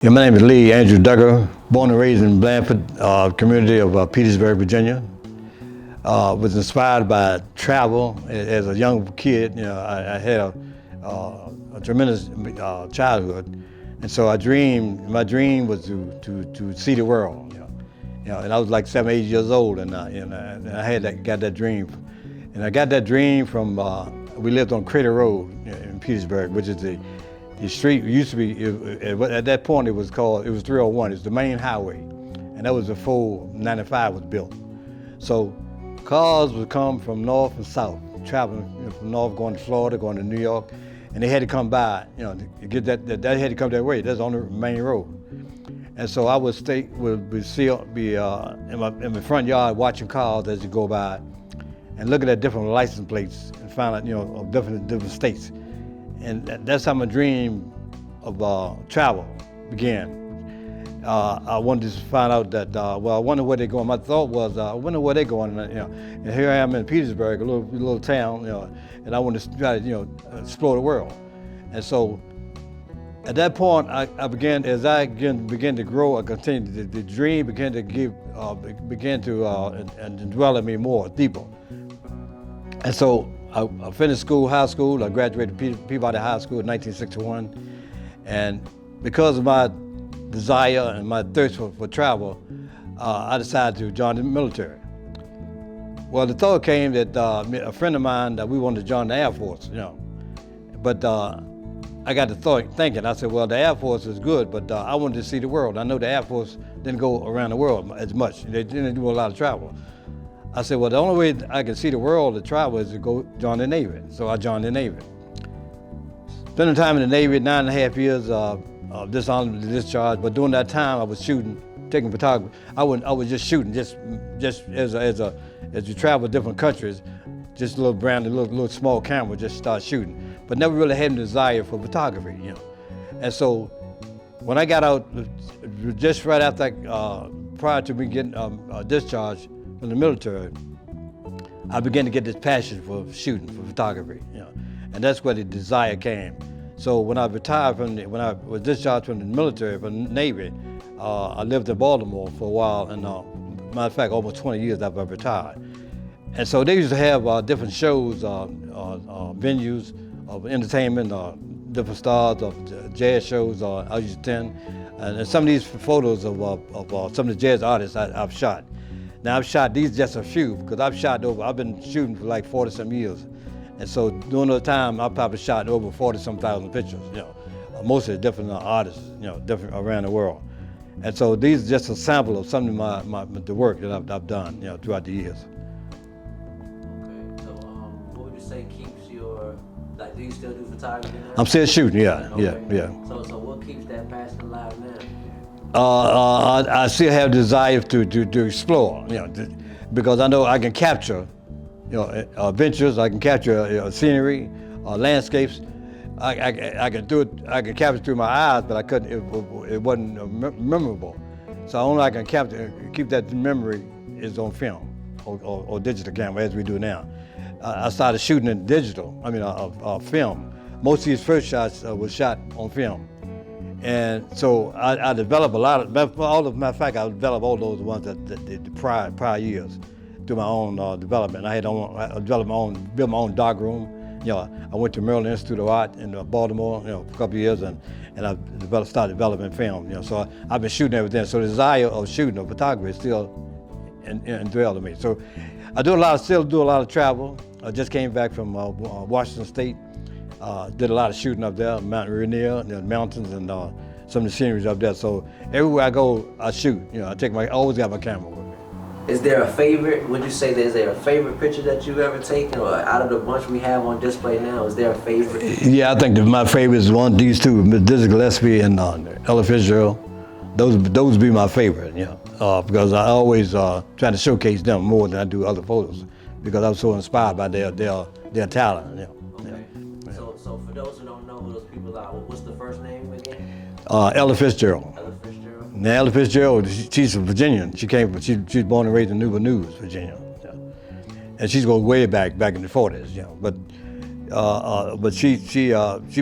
Yeah, my name is Lee Andrew Duggar, born and raised in Blandford, community of Petersburg, Virginia. Was inspired by travel as a young kid. I had a tremendous childhood, and so my dream was to see the world. And I was like 7, 8 years old, and I got that dream, and I got that dream from we lived on Crater Road in Petersburg, which is the street used to be, at that point it was 301, it's the main highway. And that was before 95 was built. So cars would come from north and south, traveling from north, going to Florida, going to New York, and they had to come by, to get that had to come that way. That's on the main road. And so I would be in my front yard watching cars as you go by and looking at different license plates and find out, of different states. And that's how my dream of travel began. I wanted to find out that, I wonder where they're going. My thought was, I wonder where they're going. And here I am in Petersburg, a little town, and I wanted to try to, explore the world. And so at that point, I began to grow, I continued, the dream began to dwell in me more, deeper. And so I finished high school. I graduated Peabody High School in 1961. And because of my desire and my thirst for travel, I decided to join the military. Well, the thought came that a friend of mine, that we wanted to join the Air Force, But I got to thinking, I said, well, the Air Force is good, but I wanted to see the world. I know the Air Force didn't go around the world as much. They didn't do a lot of travel. I said, well, the only way I can see the world to travel is to go join the Navy. So I joined the Navy. Spending time in the Navy, 9.5 years of dishonorable discharge. But during that time, I was shooting, taking photography. I was just shooting, just as you travel to different countries, just a little small camera, just start shooting. But never really had a desire for photography, And so when I got out, just right after, prior to me getting discharged from the military, I began to get this passion for shooting, for photography, and that's where the desire came. So when I was discharged from the military, from the Navy, I lived in Baltimore for a while, and matter of fact, almost 20 years after I retired. And so they used to have different shows, venues of entertainment, different stars of jazz shows. I used to attend, and some of these photos of some of the jazz artists I've shot. Now I've shot these just a few, because I've been shooting for like 40-some years. And so during the time, I probably shot over 40-some thousand pictures, mostly different artists, different around the world. And so these are just a sample of some of the work that I've done, throughout the years. Okay, so what would you say keeps do you still do photography now? I'm still shooting, yeah. So what keeps that passion alive now? I still have desire to explore, because I know I can capture, adventures. I can capture scenery, landscapes. I can do it. I can capture through my eyes, but I couldn't. It wasn't memorable. So only I can keep that memory is on film or digital camera, as we do now. I started shooting in digital. Film. Most of these first shots was shot on film. And so I developed a lot of, matter of fact, I developed all those ones that the prior years through my own development. I built my own dark room. I went to Maryland Institute of Art in Baltimore, for a couple of years, and I started developing film. So I've been shooting everything. So the desire of shooting, of photography, is still enthralled in me. So I still do a lot of travel. I just came back from Washington State. Did a lot of shooting up there, Mount Rainier, the mountains, and some of the sceneries up there. So everywhere I go, I shoot. I always got my camera with me. Is there a favorite? Would you say is there a favorite picture that you've ever taken, or out of the bunch we have on display now, is there a favorite? Yeah, I think that my favorite is these two, Mrs. Gillespie and Ella Fitzgerald. Those would be my favorite, because I always try to showcase them more than I do other photos, because I'm so inspired by their talent. Okay. So for those who don't know who those people are, what's the first name again? Ella Fitzgerald. Ella Fitzgerald. Now, Ella Fitzgerald, she's a Virginian. She's born and raised in Newport News, Virginia. And she's going way back in the 40s, But But she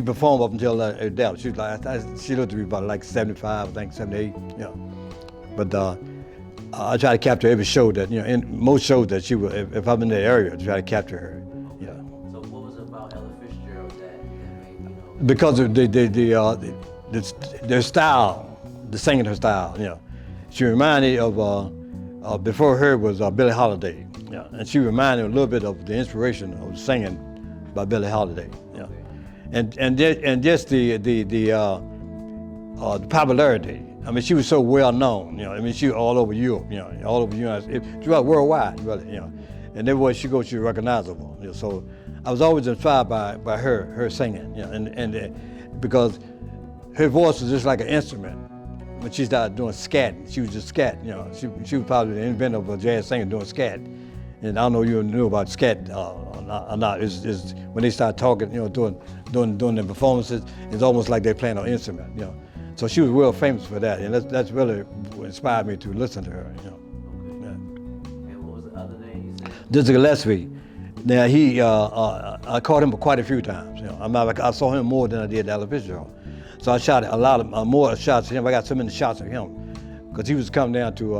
performed up until her death. She was she lived to be about like 75, I think 78. But I try to capture every show that in most shows that she would. If I'm in the area, I try to capture her. So what was it about Ella Fitzgerald that made you Because of their style, the singing her style. She reminded me of before her was Billie Holiday. And she reminded me a little bit of the inspiration of singing by Billie Holiday. And just the popularity. I mean, she was so well known. I mean, she was all over Europe. All over the United States. She was worldwide, really. And everywhere she goes, she was recognizable. So I was always inspired by her singing. And because her voice was just like an instrument. When she started doing scat, she was just scat. She was probably the inventor of a jazz singer doing scat. And I don't know if you knew about scat or not. It's when they start talking, doing their performances, it's almost like they're playing an instrument. So she was real famous for that, and that's really what inspired me to listen to her. Okay. Yeah. And what was the other name you said? This is Gillespie. Now I caught him quite a few times. I saw him more than I did Ella Fitzgerald. So I shot a lot of more shots of him. I got so many shots of him because he was coming down to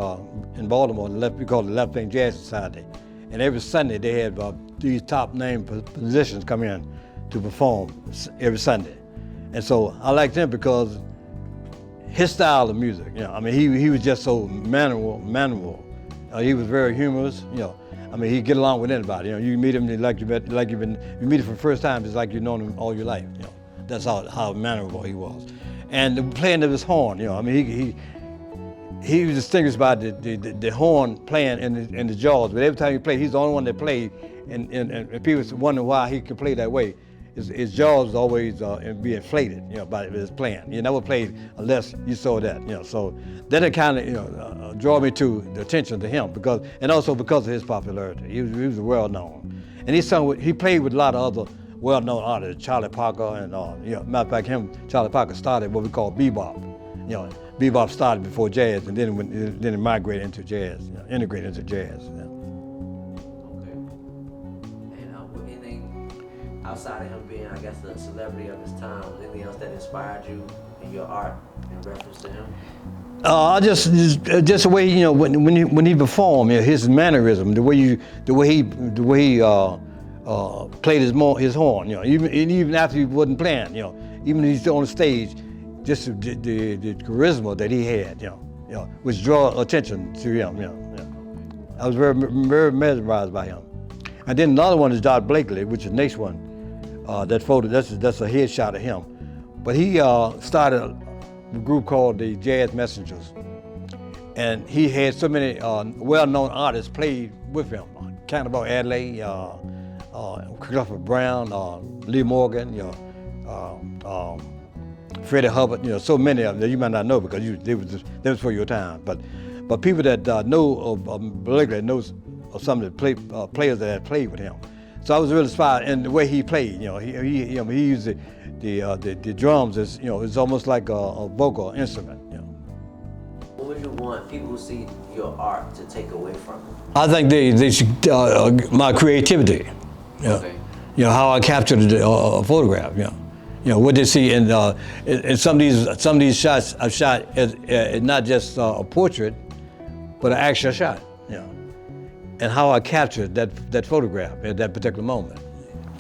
in Baltimore. We call it the Left Wing Jazz Society, and every Sunday they had these top name musicians come in to perform every Sunday. And so I liked him because his style of music. I mean, he was just so manual. He was very humorous. I mean, he'd get along with anybody. You meet him you meet him for the first time, it's like you've known him all your life. That's how mannerable he was. And the playing of his horn, I mean, he was distinguished by the horn playing in the jaws. But every time he played, he's the only one that played, and people wonder why he could play that way. His jaws was always be inflated, by his playing. He never played unless you saw that, So that kind of, draw me to the attention to him and also because of his popularity. He was well known, and he played with a lot of other well-known artists, Charlie Parker, and matter of fact, Charlie Parker started what we call bebop. Bebop started before jazz, and then it migrated into jazz, integrated into jazz. Okay. And anything outside of him being, I guess, the celebrity of his time, was anything else that inspired you in your art in reference to him? Just the way when he performed, his mannerism, the way he played his horn, even after he wasn't playing, even when he's on the stage, just the charisma that he had, which draw attention to him, I was very, very mesmerized by him. And then another one is Art Blakey, which is the next one. That photo, that's a headshot of him. But he started a group called the Jazz Messengers, and he had so many well-known artists played with him. Cannonball Adderley, Christopher Brown, Lee Morgan, Freddie Hubbard, so many of them that you might not know because they was for your time. But people that know of Blakey knows of some of the players that had played with him. So I was really inspired in the way he played. He used the drums as it's almost like a vocal instrument. What would you want people who see your art to take away from it? I think they should my creativity. Okay. How I captured a photograph. What they see in some of these shots I've shot as not just a portrait, but an actual shot. And how I captured that photograph at that particular moment.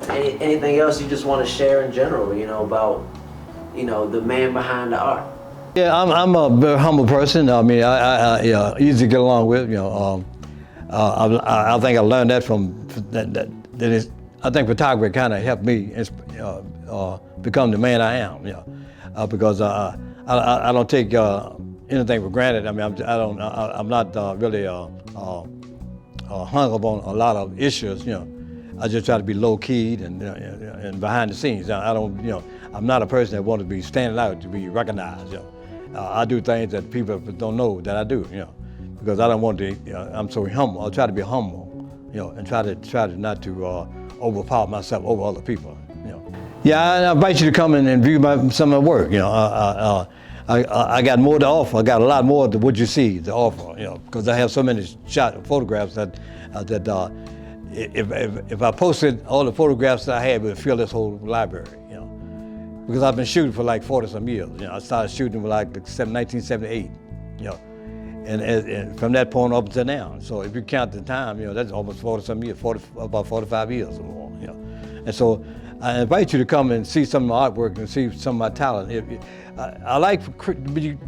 Anything else you just want to share in general, about, the man behind the art? Yeah, I'm a very humble person. I mean, I easy to get along with. I think I learned that from that. I think photography kind of helped me become the man I am. Because I don't take anything for granted. I mean, I'm not really hung up on a lot of issues. I just try to be low keyed and behind the scenes. I don't, I'm not a person that wants to be standing out to be recognized. I do things that people don't know that I do. Because I don't want to. I'm so humble. I try to be humble. And try to not to overpower myself over other people. Yeah, I invite you to come and view some of my work. I got more to offer. I got a lot more to what you see to offer. Because I have so many photographs that if I posted all the photographs that I had, it would fill this whole library, you know. Because I've been shooting for like 40 some years. You know, I started shooting with like 1978, you know. And from that point up until now. So if you count the time, you know, that's almost 40 some years, about 45 years or more, you know. And so I invite you to come and see some of my artwork and see some of my talent. I like to be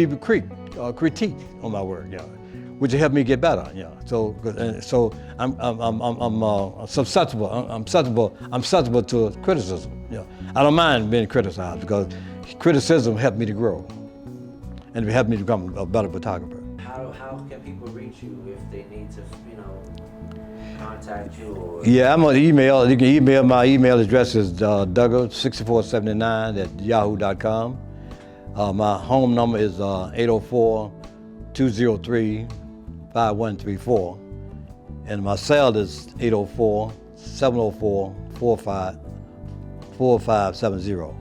critiqued on my work, you know, which will help me get better, you know. So I'm susceptible. I'm susceptible to criticism. You know, I don't mind being criticized because criticism helped me to grow, and it helped me to become a better photographer. How can people reach you if they need to, you know, contact you? Or... Yeah, I'm on email. You can email. My email address is Duggar6479@yahoo.com. My home number is 804-203-5134. And my cell is 804-704-4570.